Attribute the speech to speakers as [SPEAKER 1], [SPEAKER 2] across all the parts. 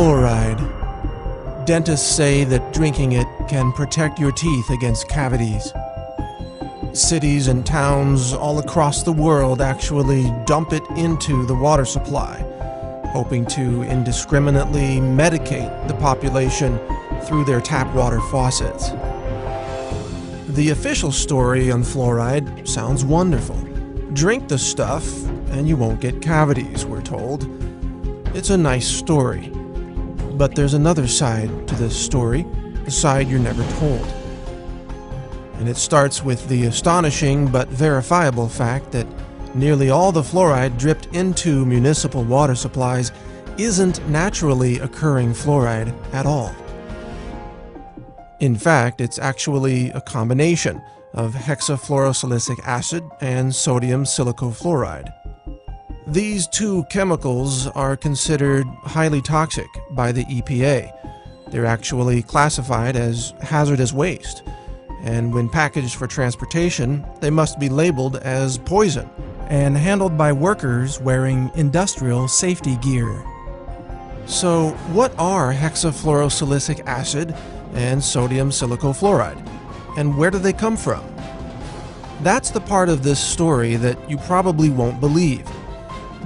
[SPEAKER 1] Flouride. Dentists say that drinking it can protect your teeth against cavities. Cities and towns all across the world actually dump it into the water supply, hoping to indiscriminately medicate the population through their tap water faucets. The official story on fluoride sounds wonderful. Drink the stuff and you won't get cavities, we're told. It's a nice story. But there's another side to this story, a side you're never told. And it starts with the astonishing but verifiable fact that nearly all the fluoride dripped into municipal water supplies isn't naturally occurring fluoride at all. In fact, it's actually a combination of hexafluorosilicic acid and sodium silicofluoride. These two chemicals are considered highly toxic by the EPA. They're actually classified as hazardous waste, and when packaged for transportation, they must be labeled as poison and handled by workers wearing industrial safety gear. So, what are hexafluorosilicic acid and sodium silicofluoride, and where do they come from? That's the part of this story that you probably won't believe.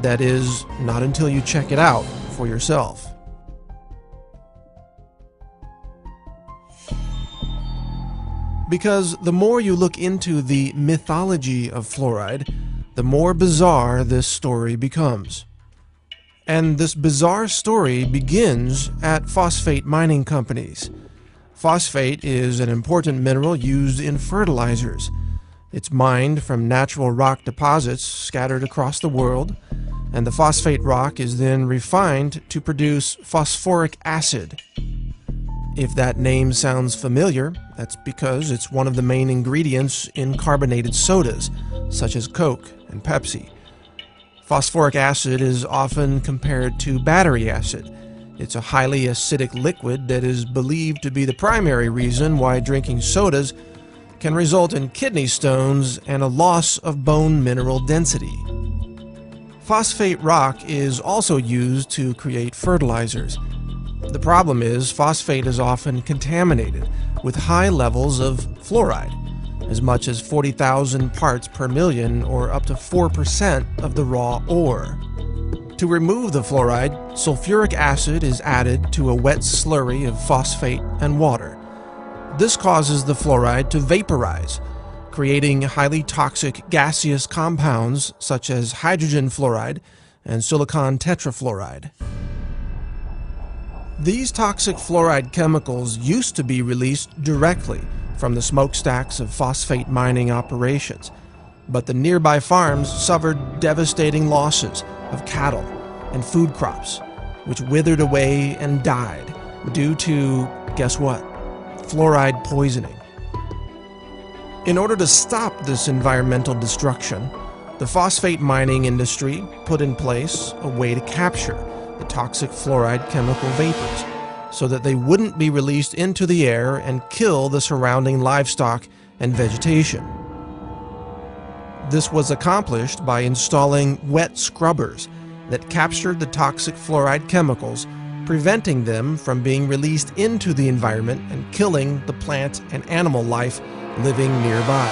[SPEAKER 1] That is, not until you check it out for yourself. Because the more you look into the mythology of fluoride, the more bizarre this story becomes. And this bizarre story begins at phosphate mining companies. Phosphate is an important mineral used in fertilizers. It's mined from natural rock deposits scattered across the world, and the phosphate rock is then refined to produce phosphoric acid. If that name sounds familiar, that's because it's one of the main ingredients in carbonated sodas, such as Coke and Pepsi. Phosphoric acid is often compared to battery acid. It's a highly acidic liquid that is believed to be the primary reason why drinking sodas can result in kidney stones and a loss of bone mineral density. Phosphate rock is also used to create fertilizers. The problem is phosphate is often contaminated with high levels of fluoride, as much as 40,000 parts per million, or up to 4% of the raw ore. To remove the fluoride, sulfuric acid is added to a wet slurry of phosphate and water. This causes the fluoride to vaporize, creating highly toxic gaseous compounds such as hydrogen fluoride and silicon tetrafluoride. These toxic fluoride chemicals used to be released directly from the smokestacks of phosphate mining operations, but the nearby farms suffered devastating losses of cattle and food crops, which withered away and died due to, guess what? Fluoride poisoning. In order to stop this environmental destruction, the phosphate mining industry put in place a way to capture the toxic fluoride chemical vapors so that they wouldn't be released into the air and kill the surrounding livestock and vegetation. This was accomplished by installing wet scrubbers that captured the toxic fluoride chemicals, preventing them from being released into the environment and killing the plant and animal life living nearby.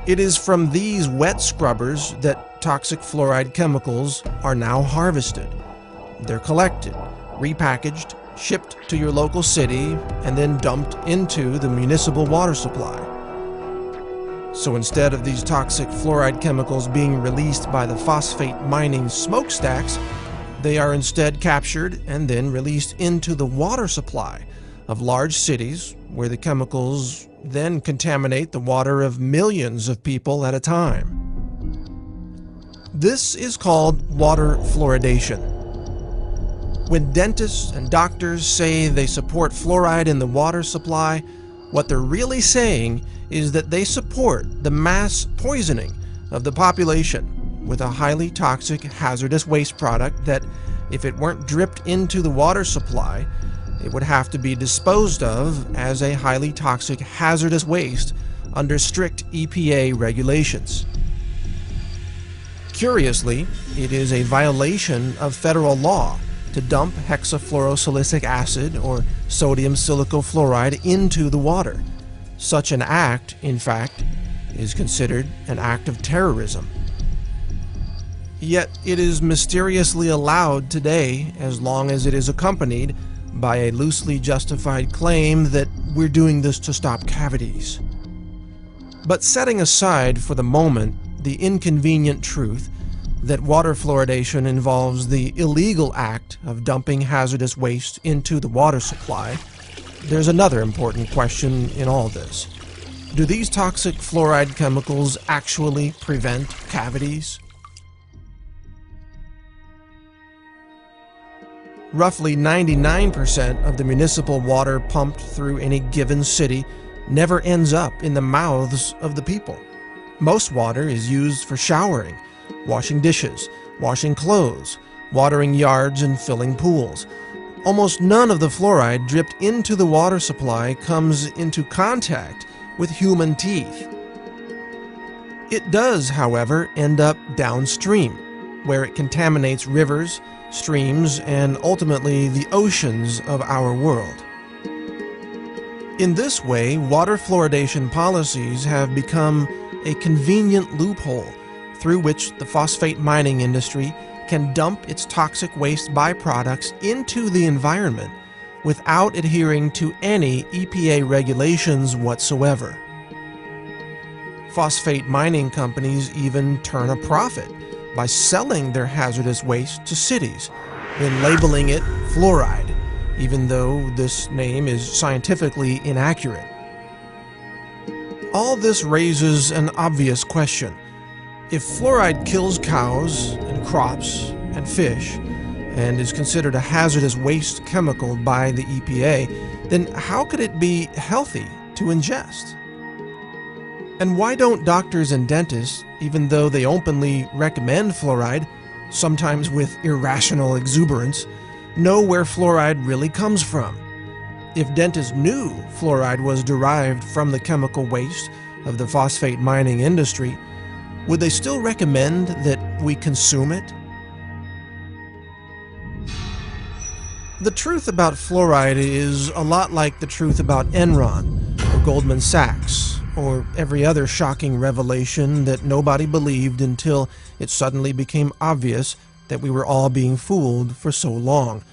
[SPEAKER 1] It is from these wet scrubbers that toxic fluoride chemicals are now harvested. They're collected, repackaged, shipped to your local city, and then dumped into the municipal water supply. So instead of these toxic fluoride chemicals being released by the phosphate mining smokestacks, they are instead captured and then released into the water supply of large cities, where the chemicals then contaminate the water of millions of people at a time. This is called water fluoridation. When dentists and doctors say they support fluoride in the water supply, what they're really saying is that they support the mass poisoning of the population with a highly toxic hazardous waste product that, if it weren't dripped into the water supply, it would have to be disposed of as a highly toxic hazardous waste under strict EPA regulations. Curiously, it is a violation of federal law to dump hexafluorosilicic acid or sodium silicofluoride into the water. Such an act, in fact, is considered an act of terrorism. Yet it is mysteriously allowed today as long as it is accompanied by a loosely justified claim that we're doing this to stop cavities. But setting aside for the moment the inconvenient truth that water fluoridation involves the illegal act of dumping hazardous waste into the water supply, there's another important question in all this. Do these toxic fluoride chemicals actually prevent cavities? Roughly 99% of the municipal water pumped through any given city never ends up in the mouths of the people. Most water is used for showering, washing dishes, washing clothes, watering yards, and filling pools. Almost none of the fluoride dripped into the water supply comes into contact with human teeth. It does, however, end up downstream, where it contaminates rivers, streams, and ultimately the oceans of our world. In this way, water fluoridation policies have become a convenient loophole through which the phosphate mining industry can dump its toxic waste byproducts into the environment without adhering to any EPA regulations whatsoever. Phosphate mining companies even turn a profit by selling their hazardous waste to cities, then labeling it fluoride, even though this name is scientifically inaccurate. All this raises an obvious question. If fluoride kills cows and crops and fish and is considered a hazardous waste chemical by the EPA, then how could it be healthy to ingest? And why don't doctors and dentists, even though they openly recommend fluoride, sometimes with irrational exuberance, know where fluoride really comes from? If dentists knew fluoride was derived from the chemical waste of the phosphate mining industry, would they still recommend that we consume it? The truth about fluoride is a lot like the truth about Enron or Goldman Sachs or every other shocking revelation that nobody believed until it suddenly became obvious that we were all being fooled for so long.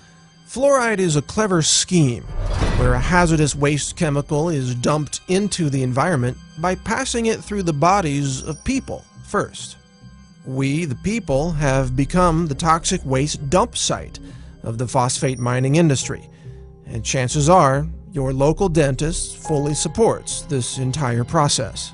[SPEAKER 1] Fluoride is a clever scheme where a hazardous waste chemical is dumped into the environment by passing it through the bodies of people first. We, the people, have become the toxic waste dump site of the phosphate mining industry, and chances are your local dentist fully supports this entire process.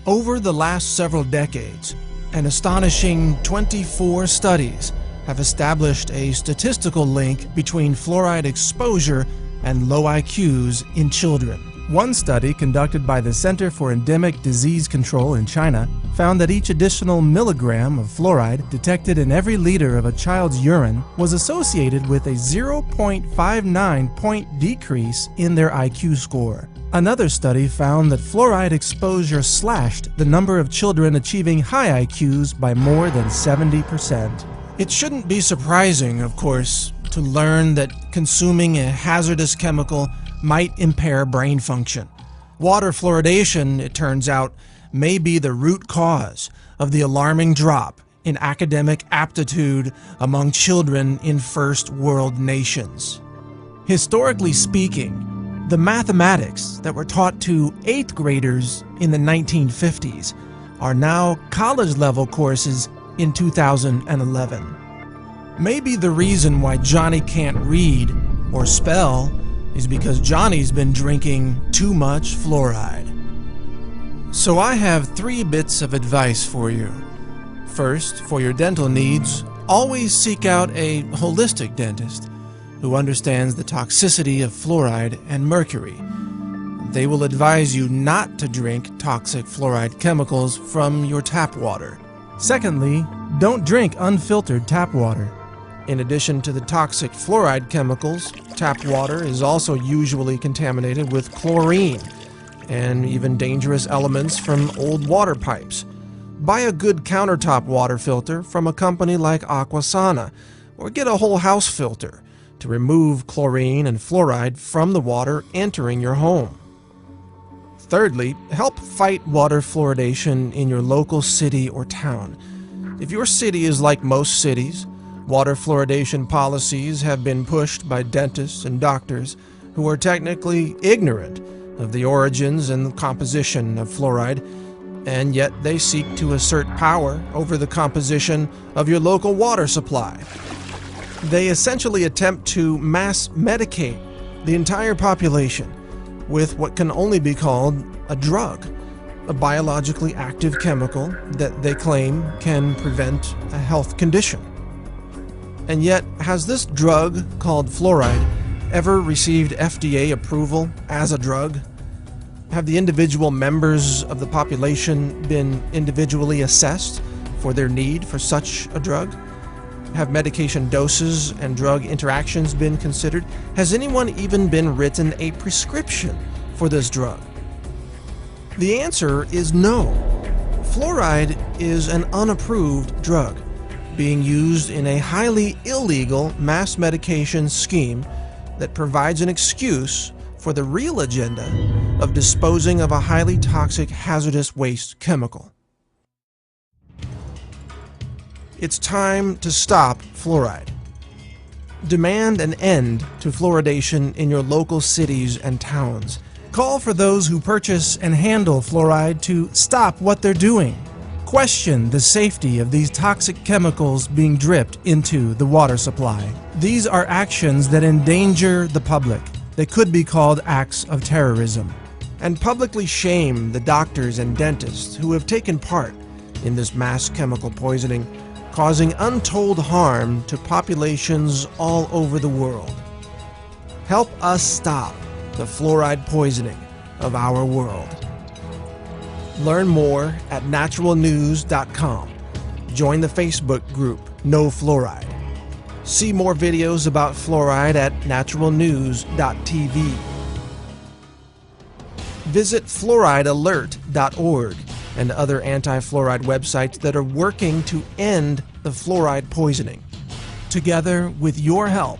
[SPEAKER 1] Over the last several decades, an astonishing 24 studies have established a statistical link between fluoride exposure and low IQs in children. One study conducted by the Center for Endemic Disease Control in China found that each additional milligram of fluoride detected in every liter of a child's urine was associated with a 0.59 point decrease in their IQ score. Another study found that fluoride exposure slashed the number of children achieving high IQs by more than 70%. It shouldn't be surprising, of course, to learn that consuming a hazardous chemical might impair brain function. Water fluoridation, it turns out, may be the root cause of the alarming drop in academic aptitude among children in first world nations. Historically speaking, the mathematics that were taught to 8th graders in the 1950s are now college-level courses in 2011. Maybe the reason why Johnny can't read or spell is because Johnny's been drinking too much fluoride. So I have 3 bits of advice for you. First, for your dental needs, always seek out a holistic dentist who understands the toxicity of fluoride and mercury. They will advise you not to drink toxic fluoride chemicals from your tap water. Secondly, don't drink unfiltered tap water. In addition to the toxic fluoride chemicals, tap water is also usually contaminated with chlorine and even dangerous elements from old water pipes. Buy a good countertop water filter from a company like Aquasana, or get a whole house filter to remove chlorine and fluoride from the water entering your home. Thirdly, help fight water fluoridation in your local city or town. If your city is like most cities, water fluoridation policies have been pushed by dentists and doctors who are technically ignorant of the origins and composition of fluoride, and yet they seek to assert power over the composition of your local water supply. They essentially attempt to mass medicate the entire population with what can only be called a drug, a biologically active chemical that they claim can prevent a health condition. And yet, has this drug called fluoride ever received FDA approval as a drug? Have the individual members of the population been individually assessed for their need for such a drug? Have medication doses and drug interactions been considered? Has anyone even been written a prescription for this drug? The answer is no. Fluoride is an unapproved drug being used in a highly illegal mass medication scheme that provides an excuse for the real agenda of disposing of a highly toxic, hazardous waste chemical. It's time to stop fluoride. Demand an end to fluoridation in your local cities and towns. Call for those who purchase and handle fluoride to stop what they're doing. Question the safety of these toxic chemicals being dripped into the water supply. These are actions that endanger the public. They could be called acts of terrorism. And publicly shame the doctors and dentists who have taken part in this mass chemical poisoning, causing untold harm to populations all over the world. Help us stop the fluoride poisoning of our world. Learn more at naturalnews.com. Join the Facebook group No Fluoride. See more videos about fluoride at naturalnews.tv. Visit fluoridealert.org and other anti-fluoride websites that are working to end the fluoride poisoning. Together, with your help,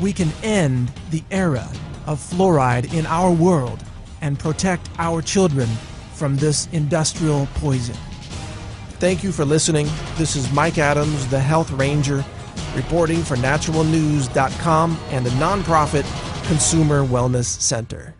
[SPEAKER 1] we can end the era of fluoride in our world and protect our children from this industrial poison. Thank you for listening. This is Mike Adams, the Health Ranger, reporting for naturalnews.com and the nonprofit Consumer Wellness Center.